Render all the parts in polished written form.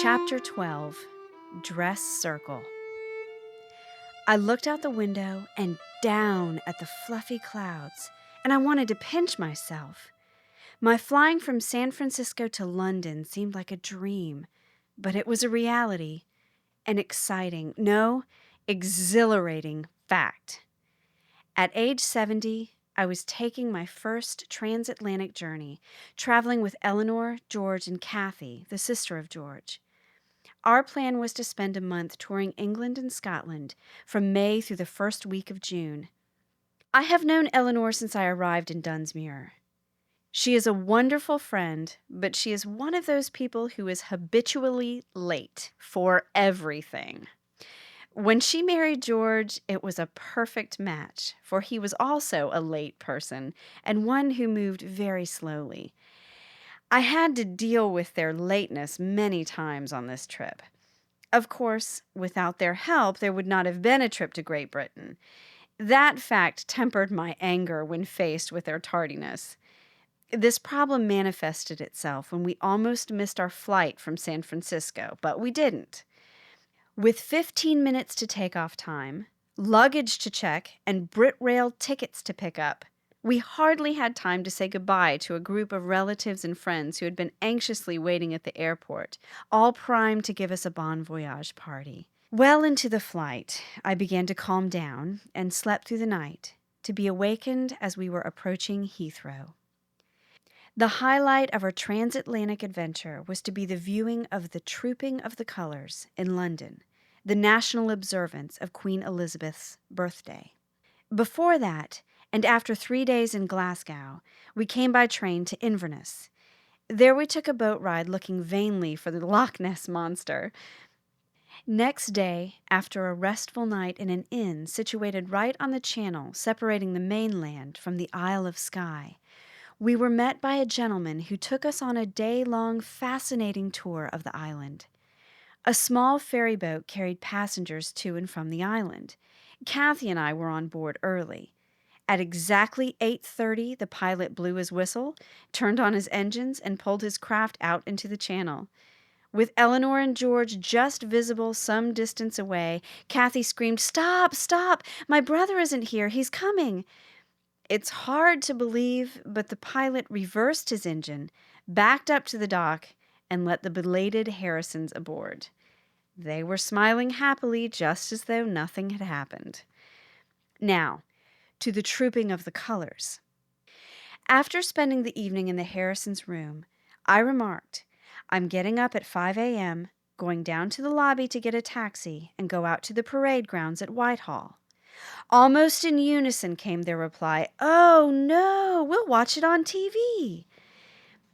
Chapter 12, Dress Circle. I looked out the window and down at the fluffy clouds, and I wanted to pinch myself. My flying from San Francisco to London seemed like a dream, but it was a reality, an exciting, no, exhilarating fact. At age 70, I was taking my first transatlantic journey, traveling with Eleanor, George, and Kathy, the sister of George. Our plan was to spend a month touring England and Scotland from May through the first week of June. I have known Eleanor since I arrived in Dunsmuir. She is a wonderful friend, but she is one of those people who is habitually late for everything. When she married George, it was a perfect match, for he was also a late person and one who moved very slowly. I had to deal with their lateness many times on this trip. Of course, without their help, there would not have been a trip to Great Britain. That fact tempered my anger when faced with their tardiness. This problem manifested itself when we almost missed our flight from San Francisco, but we didn't. With 15 minutes to takeoff time, luggage to check, and Brit Rail tickets to pick up, we hardly had time to say goodbye to a group of relatives and friends who had been anxiously waiting at the airport, all primed to give us a bon voyage party. Well into the flight, I began to calm down and slept through the night, to be awakened as we were approaching Heathrow. The highlight of our transatlantic adventure was to be the viewing of the Trooping of the Colours in London, the national observance of Queen Elizabeth's birthday. Before that, and after 3 days in Glasgow, we came by train to Inverness. There we took a boat ride looking vainly for the Loch Ness monster. Next day, after a restful night in an inn situated right on the channel separating the mainland from the Isle of Skye, we were met by a gentleman who took us on a day-long fascinating tour of the island. A small ferry boat carried passengers to and from the island. Kathy and I were on board early. At exactly 8:30, the pilot blew his whistle, turned on his engines, and pulled his craft out into the channel. With Eleanor and George just visible some distance away, Kathy screamed, "Stop, stop! My brother isn't here. He's coming." It's hard to believe, but the pilot reversed his engine, backed up to the dock, and let the belated Harrisons aboard. They were smiling happily, just as though nothing had happened. Now, to the Trooping of the Colours. After spending the evening in the Harrisons' room, I remarked, "I'm getting up at 5 a.m., going down to the lobby to get a taxi, and go out to the parade grounds at Whitehall." Almost in unison came their reply, "Oh, no, we'll watch it on TV."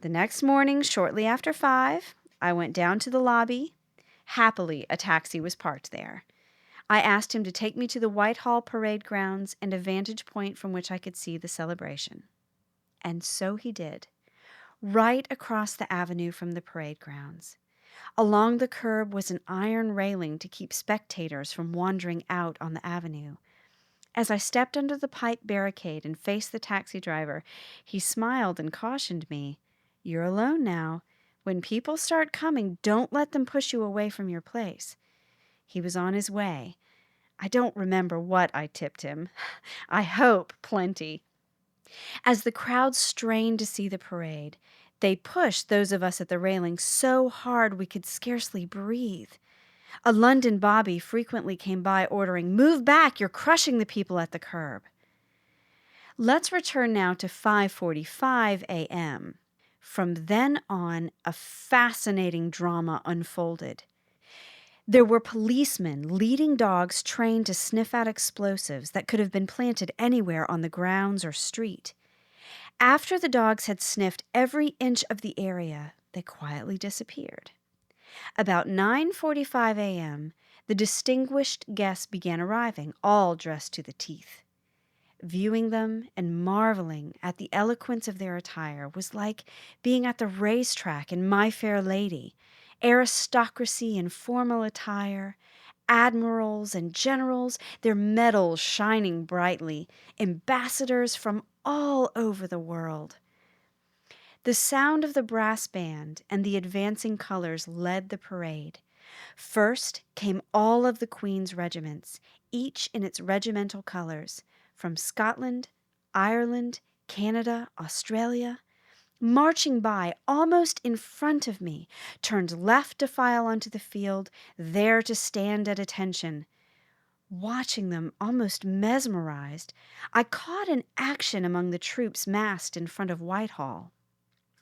The next morning, shortly after 5, I went down to the lobby. Happily, a taxi was parked there. I asked him to take me to the Whitehall parade grounds and a vantage point from which I could see the celebration. And so he did, right across the avenue from the parade grounds. Along the curb was an iron railing to keep spectators from wandering out on the avenue. As I stepped under the pipe barricade and faced the taxi driver, he smiled and cautioned me, "You're alone now. When people start coming, don't let them push you away from your place." He was on his way. I don't remember what I tipped him. I hope plenty. As the crowd strained to see the parade, they pushed those of us at the railing so hard we could scarcely breathe. A London bobby frequently came by ordering, "Move back, you're crushing the people at the curb." Let's return now to 5:45 a.m. From then on, a fascinating drama unfolded. There were policemen leading dogs trained to sniff out explosives that could have been planted anywhere on the grounds or street. After the dogs had sniffed every inch of the area, they quietly disappeared. About 9:45 a.m., the distinguished guests began arriving, all dressed to the teeth. Viewing them and marveling at the eloquence of their attire was like being at the racetrack in My Fair Lady. Aristocracy in formal attire, admirals and generals, their medals shining brightly, ambassadors from all over the world. The sound of the brass band and the advancing colors led the parade. First came all of the Queen's regiments, each in its regimental colors, from Scotland, Ireland, Canada, Australia, marching by almost in front of me, turned left to file onto the field, there to stand at attention. Watching them, almost mesmerized, I caught an action among the troops massed in front of Whitehall.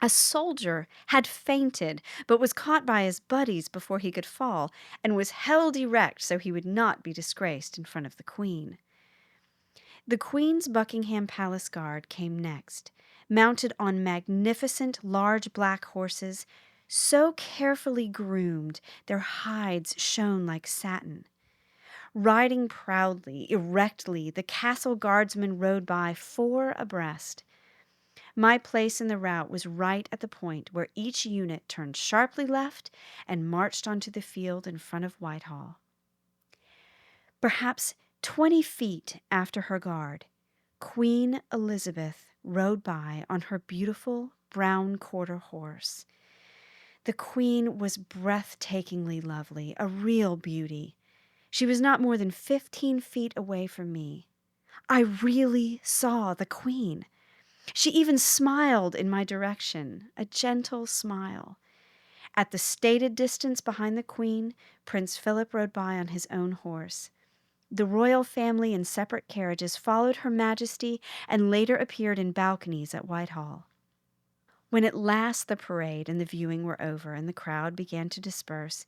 A soldier had fainted, but was caught by his buddies before he could fall, and was held erect so he would not be disgraced in front of the Queen. The Queen's Buckingham Palace Guard came next, mounted on magnificent large black horses, so carefully groomed their hides shone like satin. Riding proudly, erectly, the castle guardsmen rode by 4 abreast. My place in the route was right at the point where each unit turned sharply left and marched onto the field in front of Whitehall. Perhaps 20 feet after her guard, Queen Elizabeth rode by on her beautiful brown quarter horse. The Queen was breathtakingly lovely, a real beauty. She was not more than 15 feet away from me. I really saw the Queen. She even smiled in my direction, a gentle smile. At the stated distance behind the Queen, Prince Philip rode by on his own horse. The royal family in separate carriages followed Her Majesty and later appeared in balconies at Whitehall. When at last the parade and the viewing were over and the crowd began to disperse,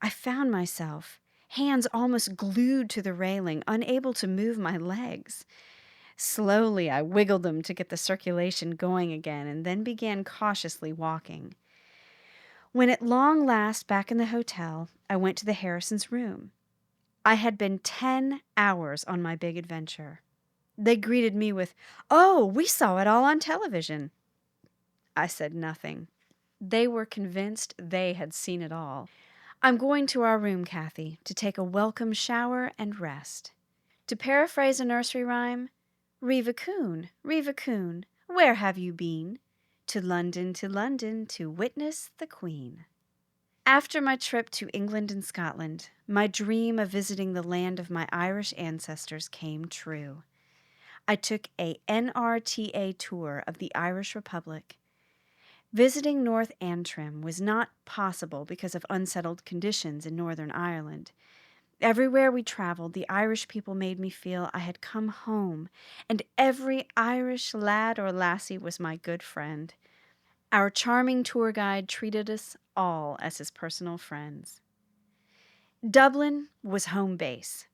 I found myself, hands almost glued to the railing, unable to move my legs. Slowly, I wiggled them to get the circulation going again and then began cautiously walking. When at long last back in the hotel, I went to the Harrisons' room. I had been 10 hours on my big adventure. They greeted me with, "Oh, we saw it all on television." I said nothing. They were convinced they had seen it all. "I'm going to our room, Kathy, to take a welcome shower and rest." To paraphrase a nursery rhyme, Reva Coon, where have you been? To London, to witness the Queen." After my trip to England and Scotland, my dream of visiting the land of my Irish ancestors came true. I took a NRTA tour of the Irish Republic. Visiting North Antrim was not possible because of unsettled conditions in Northern Ireland. Everywhere we traveled, the Irish people made me feel I had come home, and every Irish lad or lassie was my good friend. Our charming tour guide treated us all as his personal friends. Dublin was home base.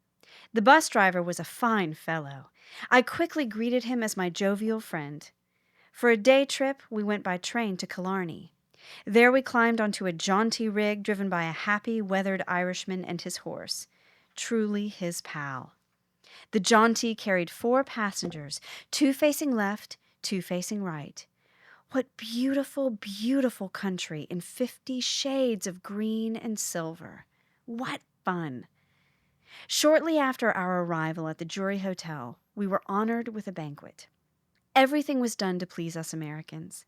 The bus driver was a fine fellow. I quickly greeted him as my jovial friend. For a day trip, we went by train to Killarney. There we climbed onto a jaunty rig driven by a happy, weathered Irishman and his horse, truly his pal. The jaunty carried 4 passengers, 2 facing left, 2 facing right. What beautiful, beautiful country in 50 shades of green and silver. What fun! Shortly after our arrival at the Jury Hotel, we were honored with a banquet. Everything was done to please us Americans.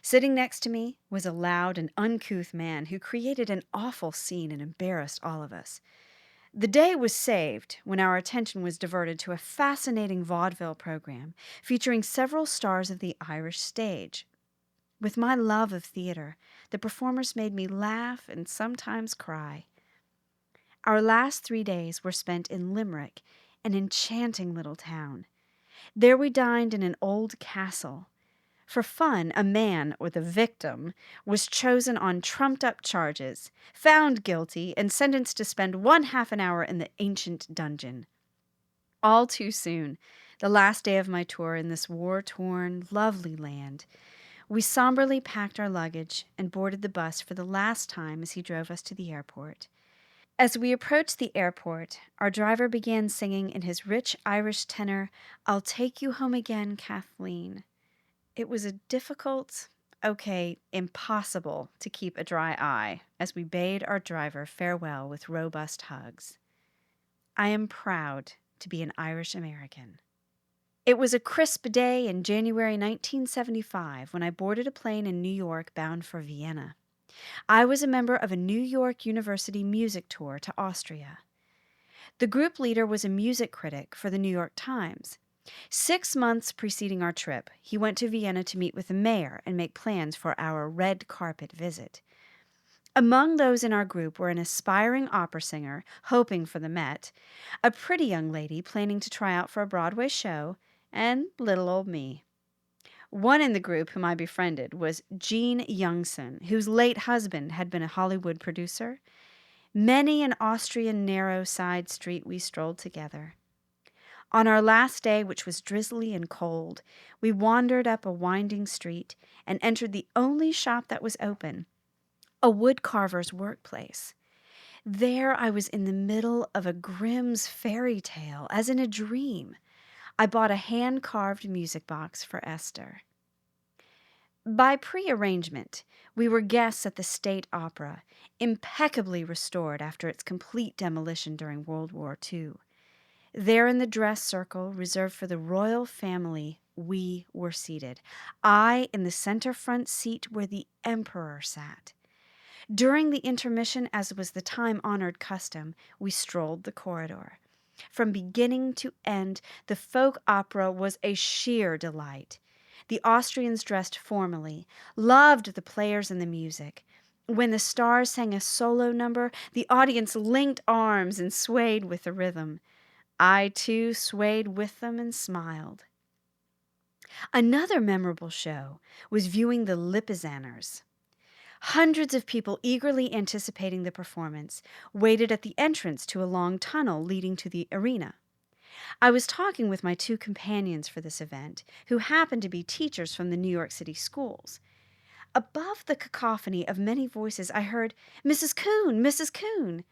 Sitting next to me was a loud and uncouth man who created an awful scene and embarrassed all of us. The day was saved when our attention was diverted to a fascinating vaudeville program featuring several stars of the Irish stage. With my love of theater, the performers made me laugh and sometimes cry. Our last 3 days were spent in Limerick, an enchanting little town. There we dined in an old castle. For fun, a man, or the victim, was chosen on trumped-up charges, found guilty, and sentenced to spend 1/2 an hour in the ancient dungeon. All too soon, the last day of my tour in this war-torn, lovely land, we somberly packed our luggage and boarded the bus for the last time as he drove us to the airport. As we approached the airport, our driver began singing in his rich Irish tenor, "I'll take you home again, Kathleen." It was a difficult, impossible to keep a dry eye as we bade our driver farewell with robust hugs. I am proud to be an Irish American. It was a crisp day in January 1975 when I boarded a plane in New York bound for Vienna. I was a member of a New York University music tour to Austria. The group leader was a music critic for the New York Times. 6 months preceding our trip, he went to Vienna to meet with the mayor and make plans for our red carpet visit. Among those in our group were an aspiring opera singer, hoping for the Met, a pretty young lady planning to try out for a Broadway show, and little old me. One in the group whom I befriended was Jean Youngson, whose late husband had been a Hollywood producer. Many an Austrian narrow side street we strolled together. On our last day, which was drizzly and cold, we wandered up a winding street and entered the only shop that was open, a woodcarver's workplace. There I was in the middle of a Grimm's fairy tale, as in a dream. I bought a hand-carved music box for Esther. By pre-arrangement, we were guests at the State Opera, impeccably restored after its complete demolition during World War II. There in the dress circle reserved for the royal family, we were seated. I in the center front seat where the emperor sat. During the intermission, as was the time-honored custom, we strolled the corridor. From beginning to end, the folk opera was a sheer delight. The Austrians dressed formally, loved the players and the music. When the stars sang a solo number, the audience linked arms and swayed with the rhythm. I, too, swayed with them and smiled. Another memorable show was viewing the Lippizaners. Hundreds of people eagerly anticipating the performance waited at the entrance to a long tunnel leading to the arena. I was talking with my 2 companions for this event, who happened to be teachers from the New York City schools. Above the cacophony of many voices, I heard, "Mrs. Coon, Mrs. Coon."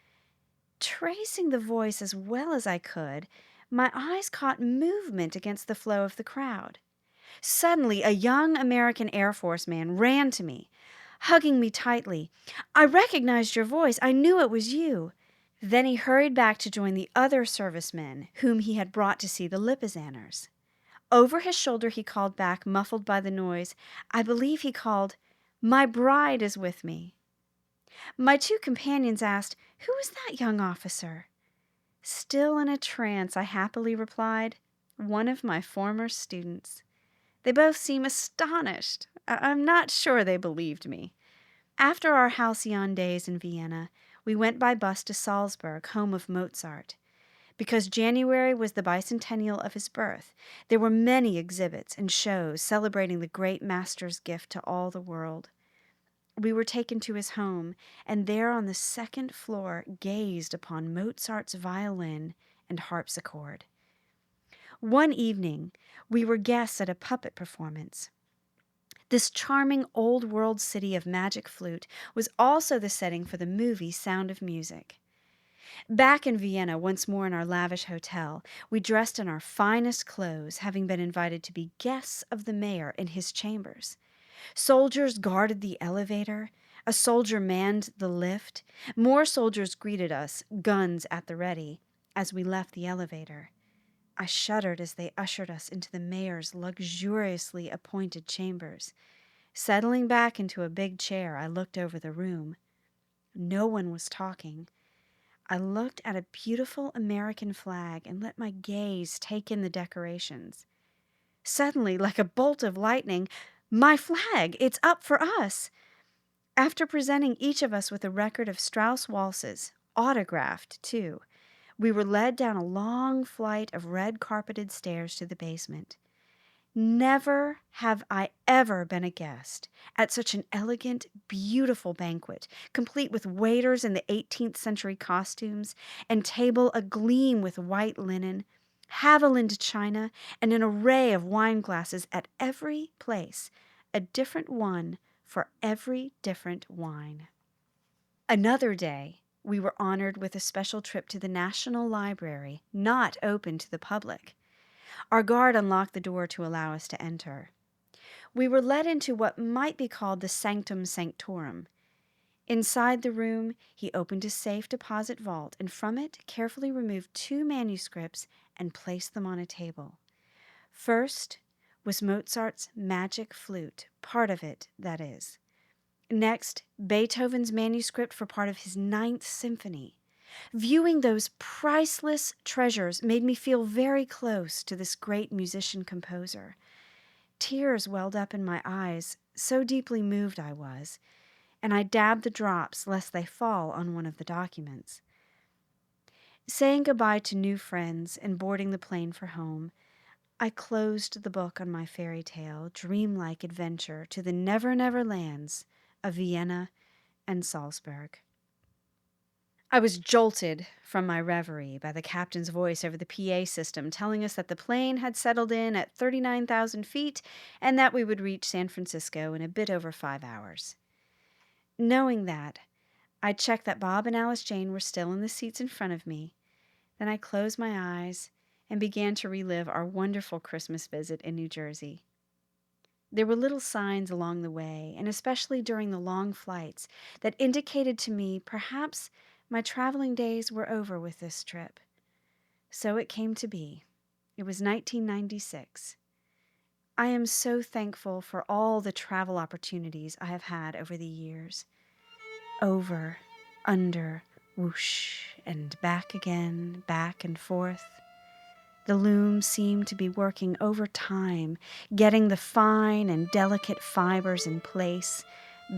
Tracing the voice as well as I could, my eyes caught movement against the flow of the crowd. Suddenly, a young American Air Force man ran to me, hugging me tightly. "I recognized your voice. I knew it was you." Then he hurried back to join the other servicemen whom he had brought to see the Lippizaners. Over his shoulder he called back, muffled by the noise. I believe he called, "My bride is with me." My 2 companions asked, "Who is that young officer?" Still in a trance, I happily replied, "One of my former students." They both seemed astonished. I'm not sure they believed me. After our halcyon days in Vienna, we went by bus to Salzburg, home of Mozart. Because January was the bicentennial of his birth, there were many exhibits and shows celebrating the great master's gift to all the world. We were taken to his home, and there on the 2nd floor gazed upon Mozart's violin and harpsichord. One evening, we were guests at a puppet performance. This charming old-world city of magic flute was also the setting for the movie Sound of Music. Back in Vienna, once more in our lavish hotel, we dressed in our finest clothes, having been invited to be guests of the mayor in his chambers. Soldiers guarded the elevator. A soldier manned the lift. More soldiers greeted us, guns at the ready, as we left the elevator. I shuddered as they ushered us into the mayor's luxuriously appointed chambers. Settling back into a big chair, I looked over the room. No one was talking. I looked at a beautiful American flag and let my gaze take in the decorations. Suddenly, like a bolt of lightning, "My flag! It's up for us!" After presenting each of us with a record of Strauss waltzes, autographed too, we were led down a long flight of red-carpeted stairs to the basement. Never have I ever been a guest at such an elegant, beautiful banquet, complete with waiters in the 18th century costumes and table agleam with white linen, Haviland china, and an array of wine glasses at every place, a different one for every different wine. Another day, we were honored with a special trip to the National Library, not open to the public. Our guard unlocked the door to allow us to enter. We were led into what might be called the sanctum sanctorum. Inside the room, he opened a safe deposit vault and from it carefully removed 2 manuscripts and placed them on a table. First was Mozart's Magic Flute, part of it, that is. Next, Beethoven's manuscript for part of his Ninth Symphony. Viewing those priceless treasures made me feel very close to this great musician-composer. Tears welled up in my eyes, so deeply moved I was, and I dabbed the drops lest they fall on one of the documents. Saying goodbye to new friends and boarding the plane for home, I closed the book on my fairy tale, dreamlike adventure to the never-never lands of Vienna and Salzburg. I was jolted from my reverie by the captain's voice over the PA system telling us that the plane had settled in at 39,000 feet and that we would reach San Francisco in a bit over 5 hours. Knowing that, I checked that Bob and Alice Jane were still in the seats in front of me. Then I closed my eyes and began to relive our wonderful Christmas visit in New Jersey. There were little signs along the way, and especially during the long flights, that indicated to me perhaps my traveling days were over with this trip. So it came to be. It was 1996. I am so thankful for all the travel opportunities I have had over the years. Over, under, whoosh, and back again, back and forth. The loom seemed to be working overtime, getting the fine and delicate fibers in place.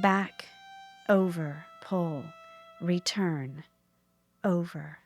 Back, over, pull, return, over.